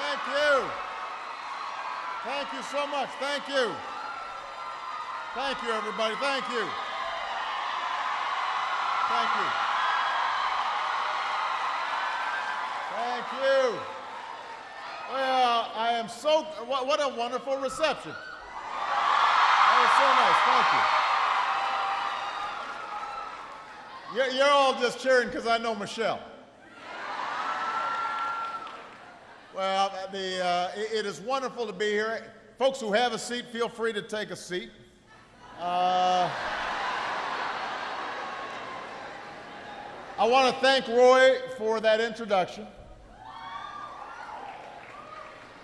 Thank you. Thank you so much. Thank you. Thank you, everybody. Thank you. Thank you. Thank you. Well, I am so, what a wonderful reception. That was so nice. Thank you. You're all just cheering because I know Michelle. Well, it is wonderful to be here. Folks who have a seat, feel free to take a seat. I want to thank Roy for that introduction.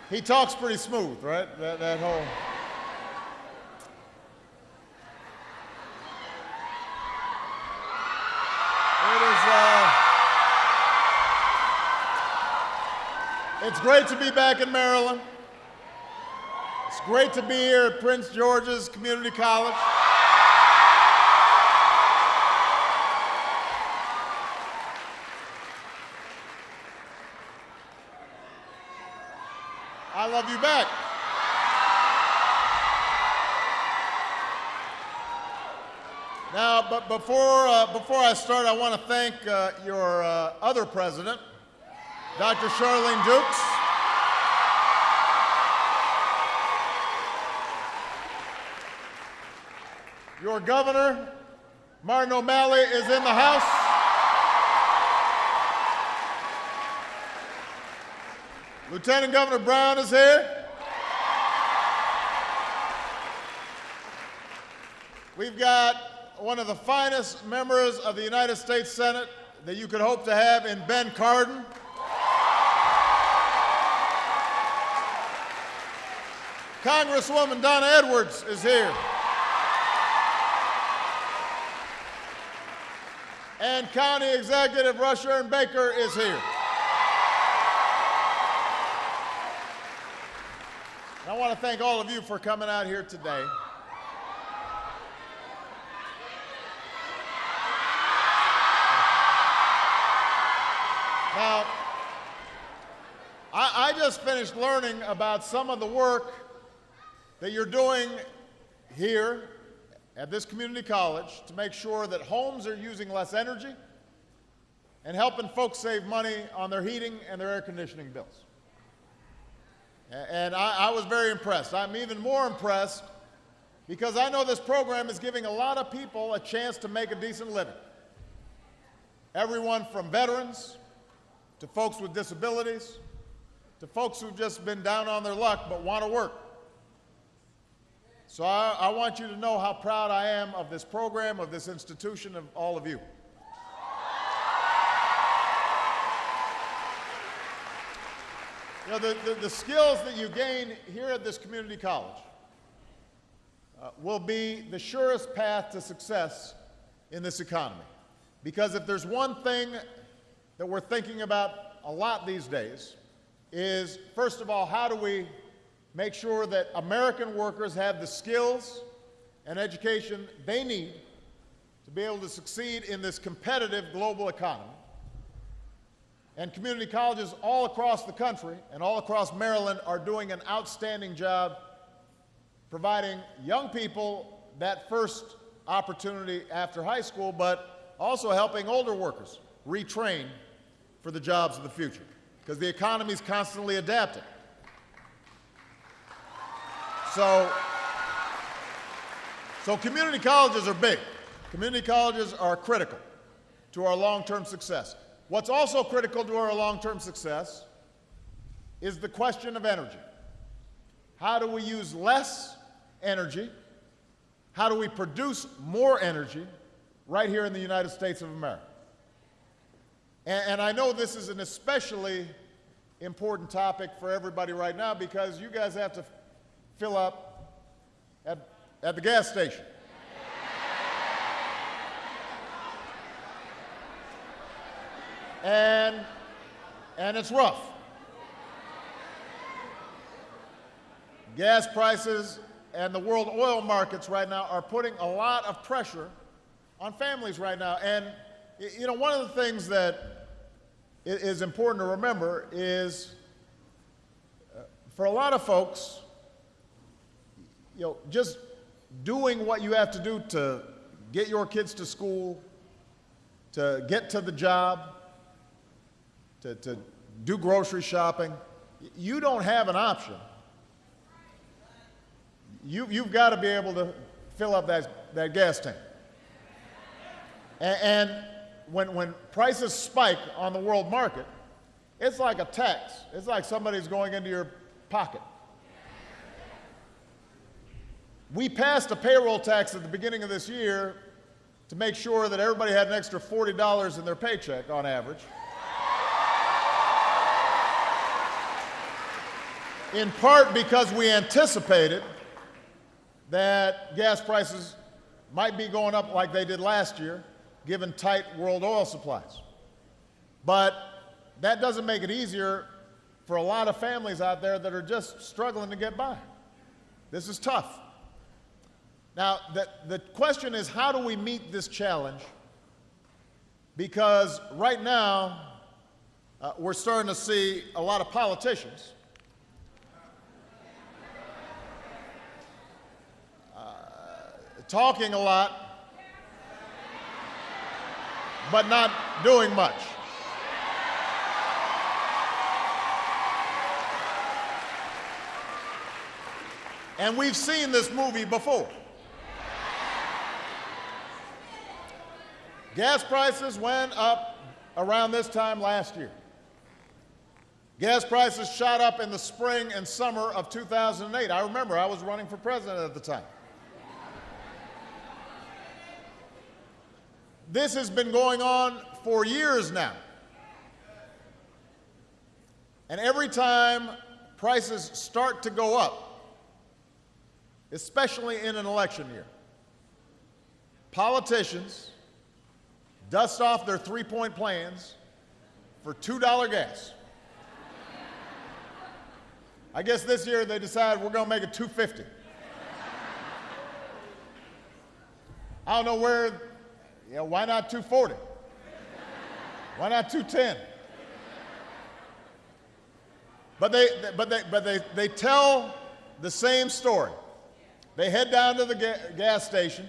He talks pretty smooth, right? That whole... It's great to be back in Maryland. It's great to be here at Prince George's Community College. I love you back. Now, but before I start, I want to thank your other president, Dr. Charlene Dukes. Your governor, Martin O'Malley, is in the house. Lieutenant Governor Brown is here. We've got one of the finest members of the United States Senate that you could hope to have in Ben Cardin. Congresswoman Donna Edwards is here. And County Executive Rushern Baker is here. I want to thank all of you for coming out here today. Now, I just finished learning about some of the work that you're doing here at this community college to make sure that homes are using less energy and helping folks save money on their heating and their air conditioning bills. And I was very impressed. I'm even more impressed because I know this program is giving a lot of people a chance to make a decent living. Everyone from veterans to folks with disabilities to folks who've just been down on their luck but want to work. So I want you to know how proud I am of this program, of this institution, of all of you. You know, the skills that you gain here at this community college will be the surest path to success in this economy. Because if there's one thing that we're thinking about a lot these days is, first of all, how do we make sure that American workers have the skills and education they need to be able to succeed in this competitive global economy. And community colleges all across the country and all across Maryland are doing an outstanding job providing young people that first opportunity after high school, but also helping older workers retrain for the jobs of the future, because the economy is constantly adapting. So community colleges are big. Community colleges are critical to our long-term success. What's also critical to our long-term success is the question of energy. How do we use less energy? How do we produce more energy right here in the United States of America? And I know this is an especially important topic for everybody right now because you guys have to fill up at the gas station. And it's rough. Gas prices and the world oil markets right now are putting a lot of pressure on families right now. And, you know, one of the things that is important to remember is for a lot of folks, just doing what you have to do to get your kids to school, to get to the job, to do grocery shopping, you don't have an option. You've got to be able to fill up that gas tank. And when prices spike on the world market, it's like a tax. It's like somebody's going into your pocket. We passed a payroll tax at the beginning of this year to make sure that everybody had an extra $40 in their paycheck on average. In part because we anticipated that gas prices might be going up like they did last year, given tight world oil supplies. But that doesn't make it easier for a lot of families out there that are just struggling to get by. This is tough. Now, the question is, how do we meet this challenge? Because right now, we're starting to see a lot of politicians talking a lot, but not doing much. And we've seen this movie before. Gas prices went up around this time last year. Gas prices shot up in the spring and summer of 2008. I remember I was running for president at the time. This has been going on for years now. And every time prices start to go up, especially in an election year, politicians dust off their three-point plans for $2 gas. I guess this year they decided we're going to make it $2.50. I don't know where, why not $2.40? Why not $2.10? But they tell the same story. They head down to the gas station.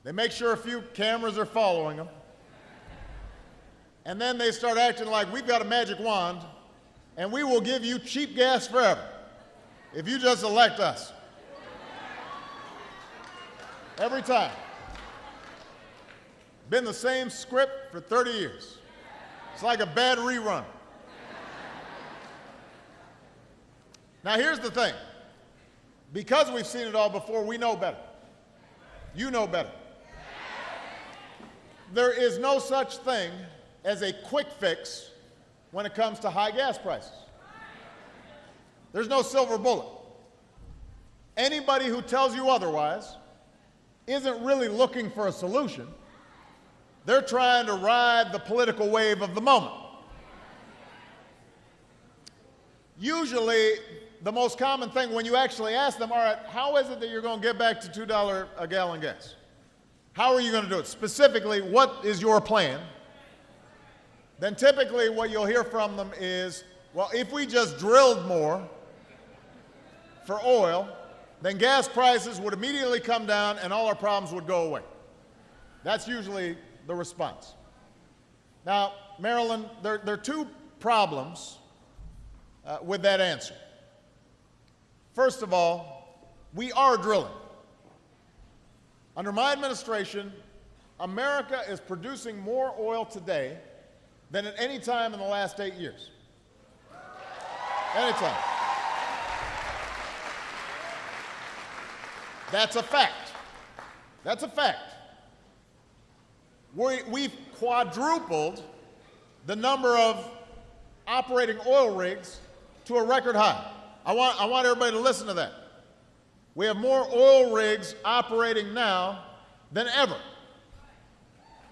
They make sure a few cameras are following them. And then they start acting like we've got a magic wand and we will give you cheap gas forever if you just elect us. Every time. Been the same script for 30 years. It's like a bad rerun. Now here's the thing. Because we've seen it all before, we know better. You know better. There is no such thing as a quick fix when it comes to high gas prices. There's no silver bullet. Anybody who tells you otherwise isn't really looking for a solution. They're trying to ride the political wave of the moment. Usually, the most common thing when you actually ask them, all right, how is it that you're going to get back to $2 a gallon gas? How are you going to do it? Specifically, what is your plan? Then typically what you'll hear from them is, well, if we just drilled more for oil, then gas prices would immediately come down and all our problems would go away. That's usually the response. Now, Marilyn, there are two problems with that answer. First of all, we are drilling. Under my administration, America is producing more oil today than at any time in the last 8 years. Anytime. That's a fact. That's a fact. We've quadrupled the number of operating oil rigs to a record high. I want everybody to listen to that. We have more oil rigs operating now than ever.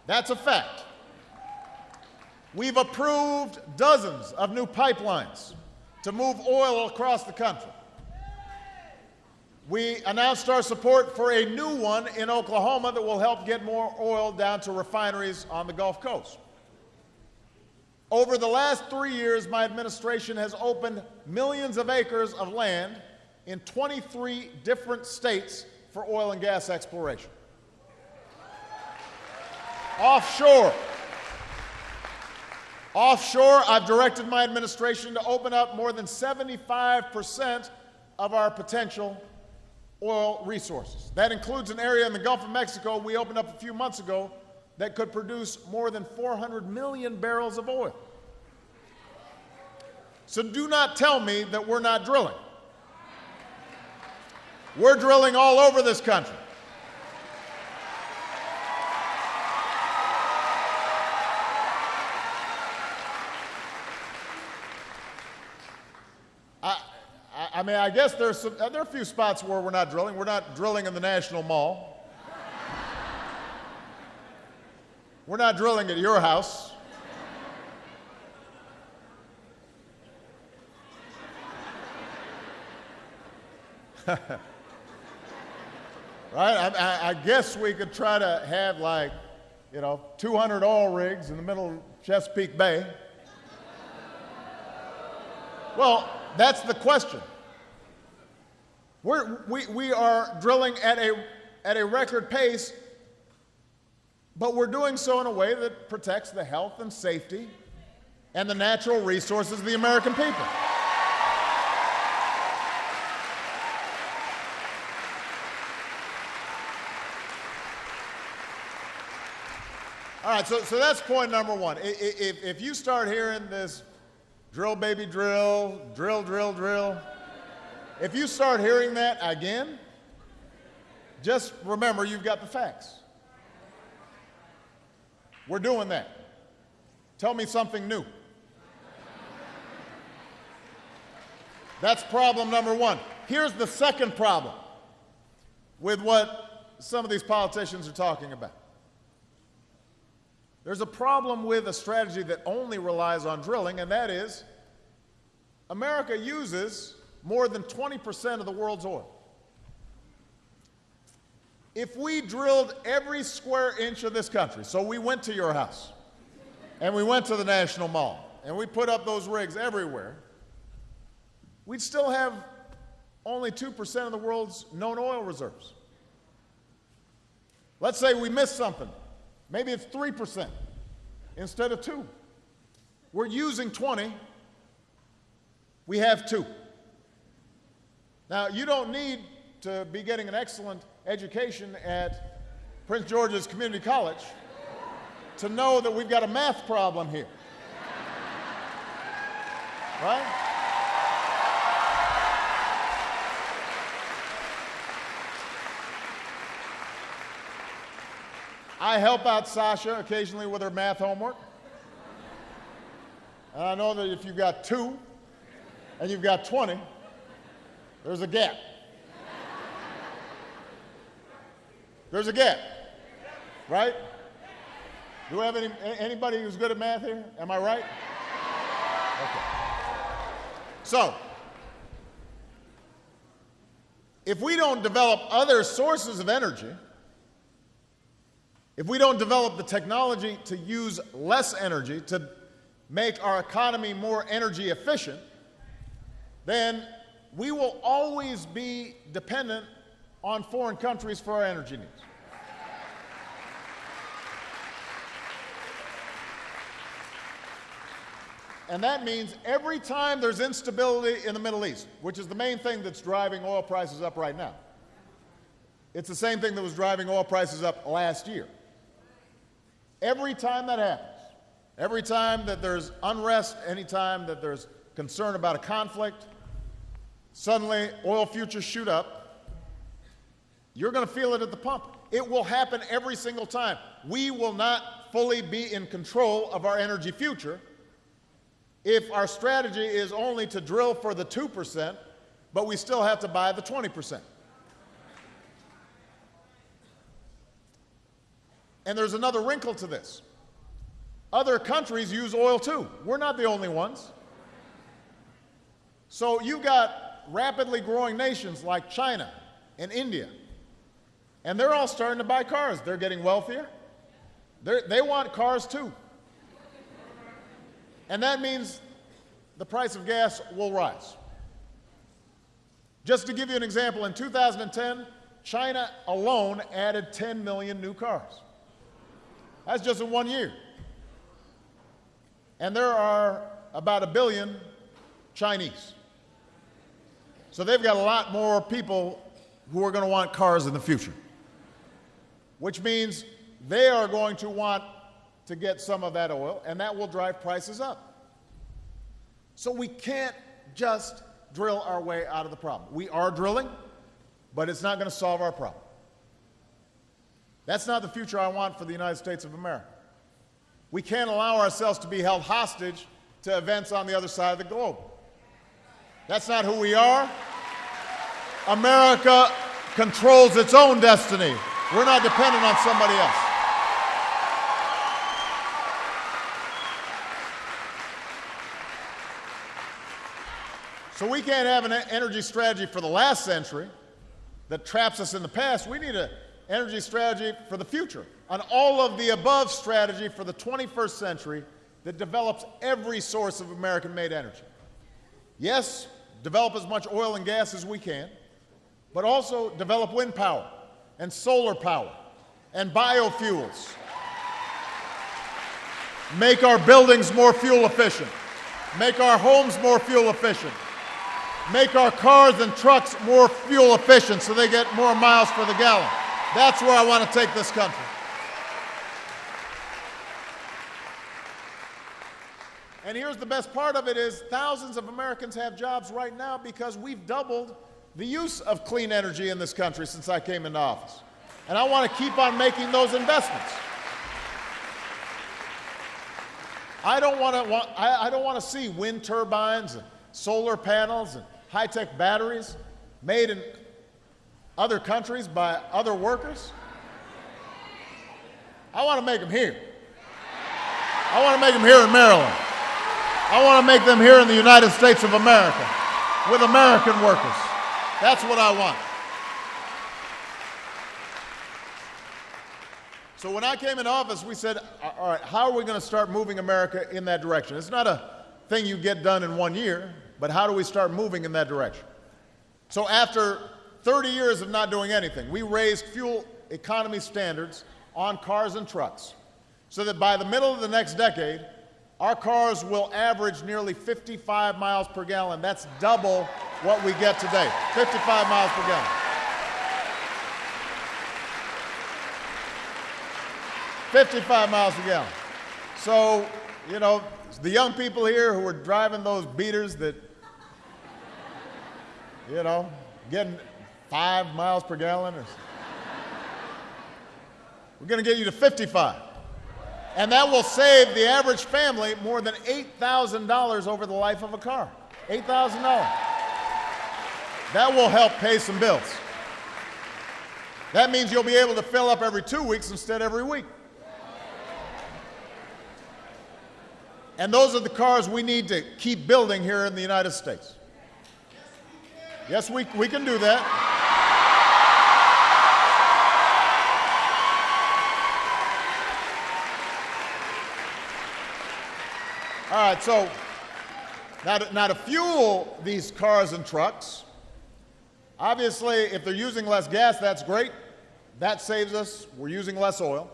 That's a fact. We've approved dozens of new pipelines to move oil across the country. We announced our support for a new one in Oklahoma that will help get more oil down to refineries on the Gulf Coast. Over the last 3 years, my administration has opened millions of acres of land in 23 different states for oil and gas exploration. Offshore. Offshore, I've directed my administration to open up more than 75% of our potential oil resources. That includes an area in the Gulf of Mexico we opened up a few months ago that could produce more than 400 million barrels of oil. So do not tell me that we're not drilling. We're drilling all over this country. I mean, I guess there are a few spots where we're not drilling. We're not drilling in the National Mall. We're not drilling at your house. Right? I guess we could try to have, like, 200 oil rigs in the middle of Chesapeake Bay. Well, that's the question. We are drilling at a record pace, but we're doing so in a way that protects the health and safety and the natural resources of the American people. All right, so that's point number one. If you start hearing this drill, baby, drill, drill, drill, drill, if you start hearing that again, just remember you've got the facts. We're doing that. Tell me something new. That's problem number one. Here's the second problem with what some of these politicians are talking about. There's a problem with a strategy that only relies on drilling, and that is America uses more than 20% of the world's oil. If we drilled every square inch of this country, so we went to your house, and we went to the National Mall, and we put up those rigs everywhere, we'd still have only 2% of the world's known oil reserves. Let's say we missed something. Maybe it's 3% instead of 2%. We're using 20. We have 2. Now, you don't need to be getting an excellent education at Prince George's Community College to know that we've got a math problem here. Right? I help out Sasha occasionally with her math homework. And I know that if you've got 2 and you've got 20, there's a gap. There's a gap, right? Do we have anybody who's good at math here? Am I right? Okay. So, if we don't develop other sources of energy, if we don't develop the technology to use less energy to make our economy more energy efficient, then we will always be dependent on foreign countries for our energy needs. And that means every time there's instability in the Middle East, which is the main thing that's driving oil prices up right now, it's the same thing that was driving oil prices up last year. Every time that happens, every time that there's unrest, any time that there's concern about a conflict, suddenly oil futures shoot up. You're going to feel it at the pump. It will happen every single time. We will not fully be in control of our energy future if our strategy is only to drill for the 2%, but we still have to buy the 20%. And there's another wrinkle to this. Other countries use oil too. We're not the only ones. So you've got rapidly growing nations like China and India, and they're all starting to buy cars. They're getting wealthier. They want cars too. And that means the price of gas will rise. Just to give you an example, in 2010, China alone added 10 million new cars. That's just in 1 year. And there are about 1 billion Chinese. So they've got a lot more people who are going to want cars in the future, which means they are going to want to get some of that oil, and that will drive prices up. So we can't just drill our way out of the problem. We are drilling, but it's not going to solve our problem. That's not the future I want for the United States of America. We can't allow ourselves to be held hostage to events on the other side of the globe. That's not who we are. America controls its own destiny. We're not dependent on somebody else. So we can't have an energy strategy for the last century that traps us in the past. We need an energy strategy for the future, an all-of-the-above strategy for the 21st century that develops every source of American-made energy. Yes, develop as much oil and gas as we can, but also develop wind power and solar power and biofuels. Make our buildings more fuel efficient. Make our homes more fuel efficient. Make our cars and trucks more fuel efficient so they get more miles per the gallon. That's where I want to take this country. And here's the best part of it is thousands of Americans have jobs right now because we've doubled the use of clean energy in this country since I came into office. And I want to keep on making those investments. I don't want to see wind turbines and solar panels and high-tech batteries made in other countries by other workers. I want to make them here. I want to make them here in Maryland. I want to make them here in the United States of America with American workers. That's what I want. So when I came in office, we said, all right, how are we going to start moving America in that direction? It's not a thing you get done in 1 year, but how do we start moving in that direction? So after 30 years of not doing anything, we raised fuel economy standards on cars and trucks so that by the middle of the next decade, our cars will average nearly 55 miles per gallon. That's double what we get today, 55 miles per gallon. 55 miles per gallon. So, you know, the young people here who are driving those beaters that, you know, getting 5 miles per gallon, we're going to get you to 55. And that will save the average family more than $8,000 over the life of a car. $8,000. That will help pay some bills. That means you'll be able to fill up every 2 weeks instead of every week. And those are the cars we need to keep building here in the United States. Yes, we can do that. All right, so now to fuel these cars and trucks, obviously, if they're using less gas, that's great. That saves us. We're using less oil.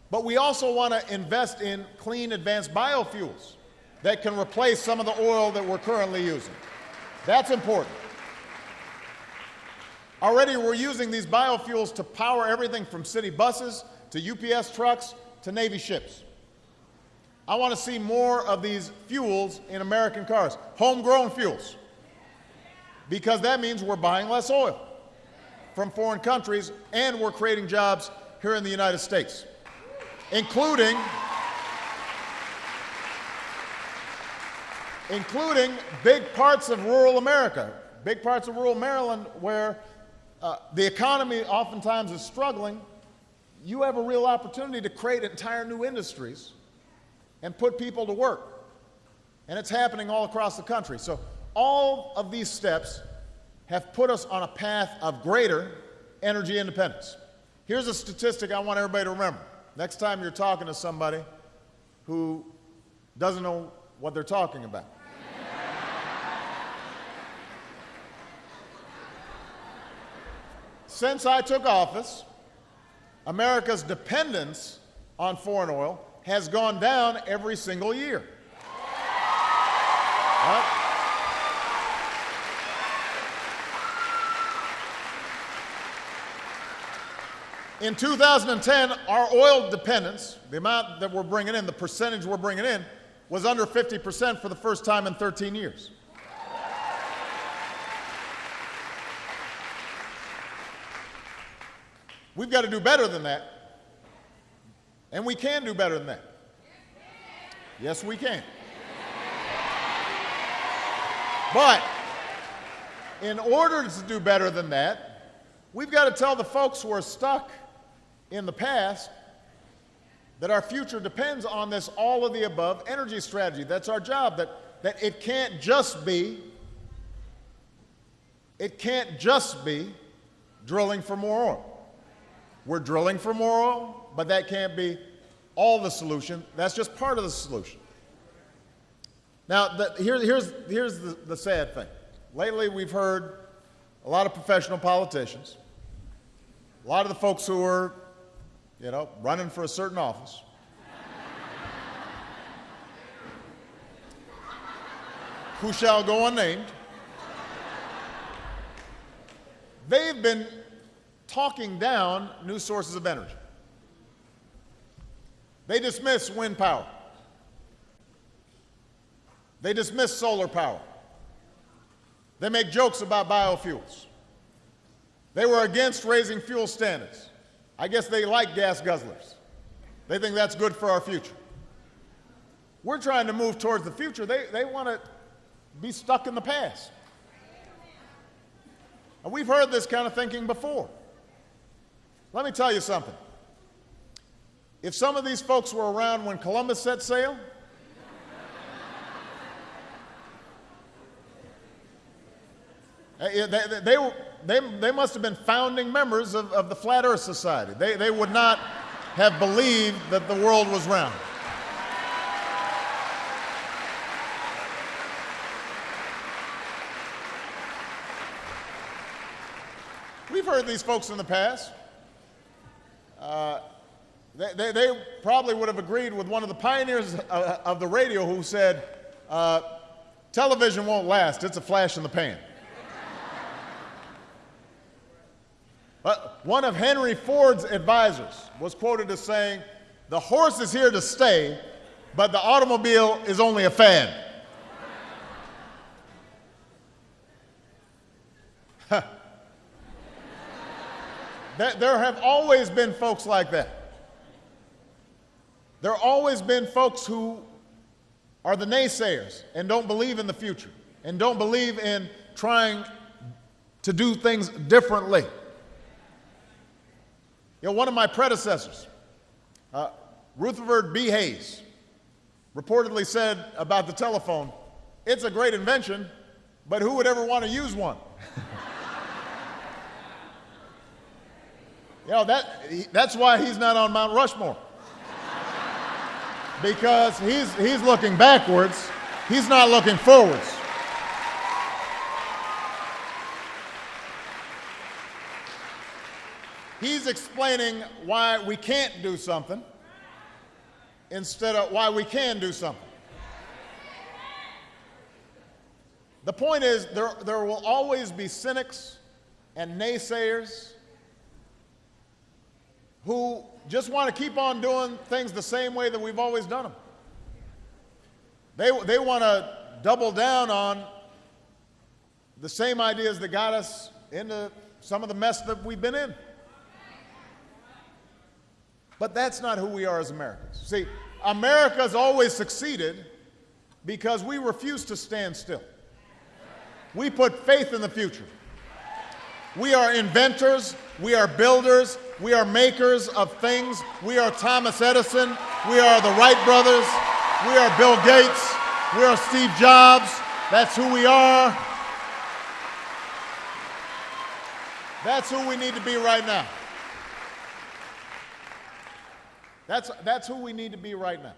But we also want to invest in clean, advanced biofuels that can replace some of the oil that we're currently using. That's important. Already, we're using these biofuels to power everything from city buses to UPS trucks to Navy ships. I want to see more of these fuels in American cars, homegrown fuels, because that means we're buying less oil from foreign countries and we're creating jobs here in the United States, including big parts of rural America, big parts of rural Maryland where the economy oftentimes is struggling. You have a real opportunity to create entire new industries and put people to work. And it's happening all across the country. So all of these steps have put us on a path of greater energy independence. Here's a statistic I want everybody to remember. Next time you're talking to somebody who doesn't know what they're talking about. Since I took office, America's dependence on foreign oil has gone down every single year. Right? In 2010, our oil dependence, the amount that we're bringing in, the percentage we're bringing in, was under 50% for the first time in 13 years. We've got to do better than that, and we can do better than that. Yes, we can. But in order to do better than that, we've got to tell the folks who are stuck in the past that our future depends on this all-of-the-above energy strategy. That's our job, that it can't just be drilling for more oil. We're drilling for more oil, but that can't be all the solution. That's just part of the solution. Now, here's the sad thing. Lately, we've heard a lot of professional politicians, a lot of the folks who are, running for a certain office, who shall go unnamed. They've been talking down new sources of energy. They dismiss wind power. They dismiss solar power. They make jokes about biofuels. They were against raising fuel standards. I guess they like gas guzzlers. They think that's good for our future. We're trying to move towards the future. They want to be stuck in the past. And we've heard this kind of thinking before. Let me tell you something. If some of these folks were around when Columbus set sail, they must have been founding members of the Flat Earth Society. They would not have believed that the world was round. We've heard these folks in the past. They probably would have agreed with one of the pioneers of the radio who said, television won't last, it's a flash in the pan. One of Henry Ford's advisors was quoted as saying, the horse is here to stay, but the automobile is only a fad. There have always been folks like that. There have always been folks who are the naysayers and don't believe in the future and don't believe in trying to do things differently. One of my predecessors, Rutherford B. Hayes, reportedly said about the telephone, it's a great invention, but who would ever want to use one? That's why he's not on Mount Rushmore. Because he's looking backwards, he's not looking forwards. He's explaining why we can't do something instead of why we can do something. The point is, there will always be cynics and naysayers who just want to keep on doing things the same way that we've always done them. They want to double down on the same ideas that got us into some of the mess that we've been in. But that's not who we are as Americans. See, America's always succeeded because we refuse to stand still. We put faith in the future. We are inventors, we are builders, we are makers of things. We are Thomas Edison, we are the Wright brothers, we are Bill Gates, we are Steve Jobs. That's who we are. That's who we need to be right now. That's who we need to be right now.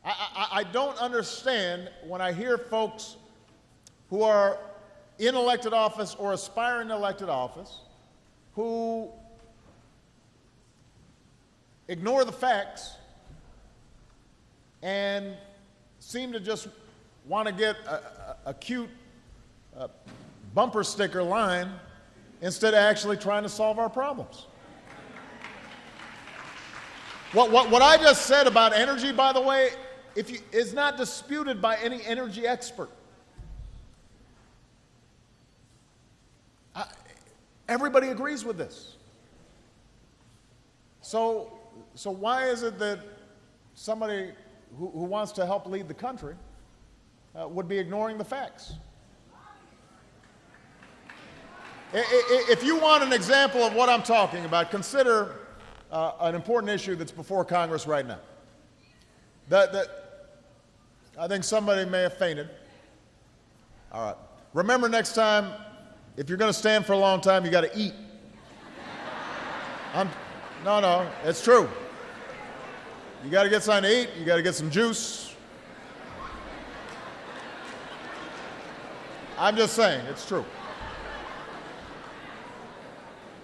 I don't understand when I hear folks who are in elected office or aspiring to elected office who ignore the facts and seem to just want to get a cute bumper sticker line instead of actually trying to solve our problems. What I just said about energy, by the way, is not disputed by any energy expert. Everybody agrees with this. So why is it that somebody who wants to help lead the country would be ignoring the facts? If you want an example of what I'm talking about, consider an important issue that's before Congress right now. I think somebody may have fainted. All right. Remember, next time, if you're going to stand for a long time, you got to eat. No, it's true. You got to get something to eat. You got to get some juice. I'm just saying, it's true.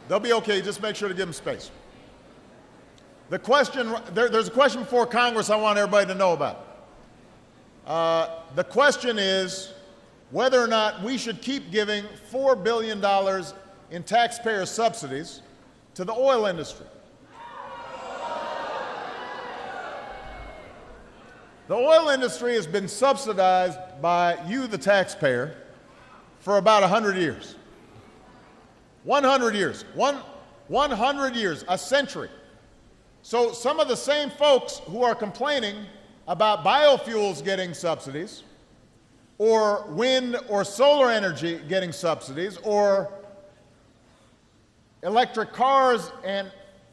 They'll be okay. Just make sure to give them space. The question, there's a question before Congress I want everybody to know about. The question is whether or not we should keep giving $4 billion in taxpayer subsidies to the oil industry. The oil industry has been subsidized by you, the taxpayer, for about 100 years. 100 years. 100 years, a century. So some of the same folks who are complaining about biofuels getting subsidies, or wind or solar energy getting subsidies, or electric cars and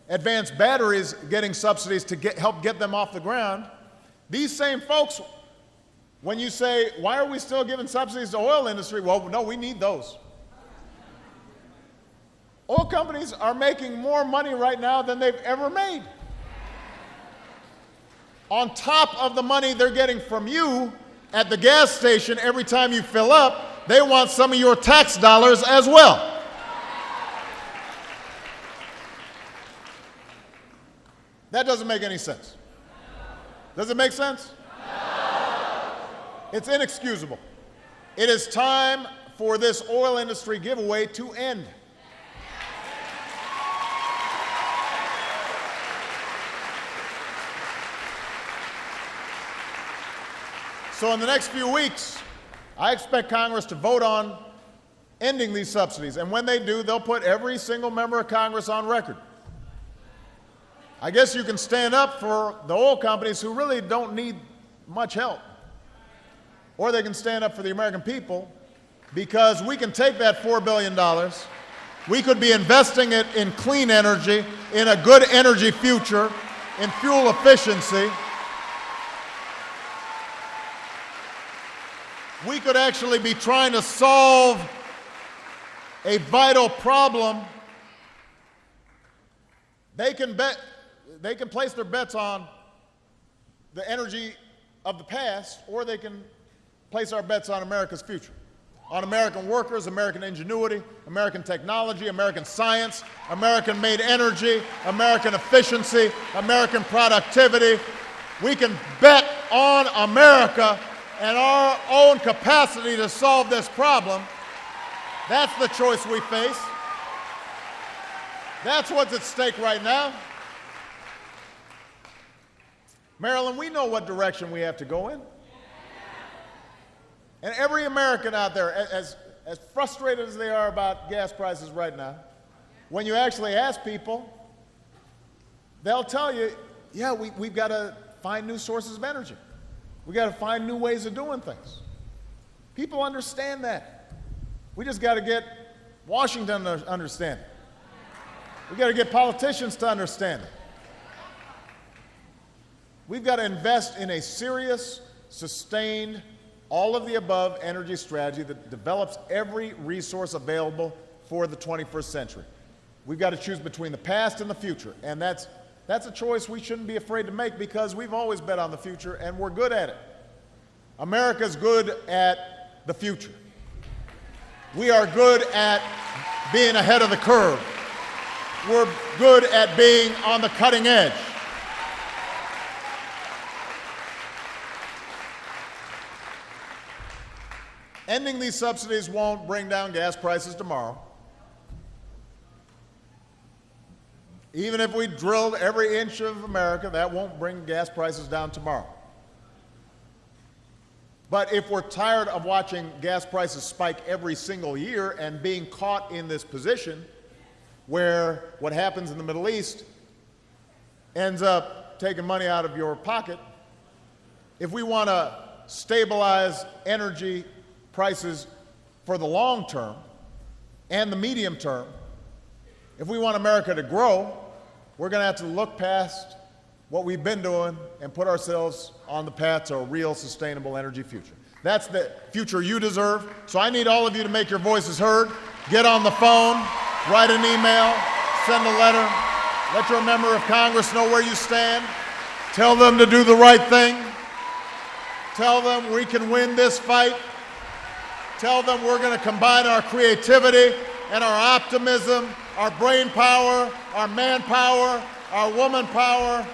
advanced batteries getting subsidies to help get them off the ground, these same folks, when you say, why are we still giving subsidies to the oil industry? Well, no, we need those. Oil companies are making more money right now than they've ever made. On top of the money they're getting from you at the gas station every time you fill up, they want some of your tax dollars as well. That doesn't make any sense. Does it make sense? It's inexcusable. It is time for this oil industry giveaway to end. So in the next few weeks, I expect Congress to vote on ending these subsidies. And when they do, they'll put every single member of Congress on record. I guess you can stand up for the oil companies who really don't need much help. Or they can stand up for the American people, because we can take that $4 billion, we could be investing it in clean energy, in a good energy future, in fuel efficiency. We could actually be trying to solve a vital problem. They can place their bets on the energy of the past, or they can place our bets on America's future, on American workers, American ingenuity, American technology, American science, American-made energy, American efficiency, American productivity. We can bet on America and our own capacity to solve this problem. That's the choice we face. That's what's at stake right now. Marilyn, we know what direction we have to go in. And every American out there, as frustrated as they are about gas prices right now, when you actually ask people, they'll tell you, yeah, we've got to find new sources of energy. We've got to find new ways of doing things. People understand that. We just got to get Washington to understand it. We've got to get politicians to understand it. We've got to invest in a serious, sustained, all of the above energy strategy that develops every resource available for the 21st century. We've got to choose between the past and the future, and that's That's a choice we shouldn't be afraid to make because we've always bet on the future and we're good at it. America's good at the future. We are good at being ahead of the curve. We're good at being on the cutting edge. Ending these subsidies won't bring down gas prices tomorrow. Even if we drilled every inch of America, that won't bring gas prices down tomorrow. But if we're tired of watching gas prices spike every single year and being caught in this position where what happens in the Middle East ends up taking money out of your pocket, if we want to stabilize energy prices for the long term and the medium term, if we want America to grow, we're going to have to look past what we've been doing and put ourselves on the path to a real sustainable energy future. That's the future you deserve. So I need all of you to make your voices heard. Get on the phone, write an email, send a letter, let your member of Congress know where you stand. Tell them to do the right thing. Tell them we can win this fight. Tell them we're going to combine our creativity and our optimism, our brain power, our manpower, our woman power.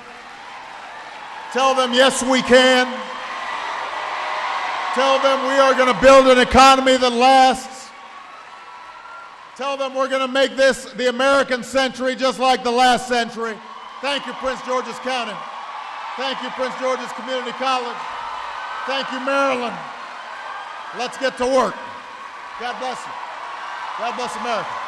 Tell them, yes, we can. Tell them we are going to build an economy that lasts. Tell them we're going to make this the American century just like the last century. Thank you, Prince George's County. Thank you, Prince George's Community College. Thank you, Maryland. Let's get to work. God bless you. God bless America.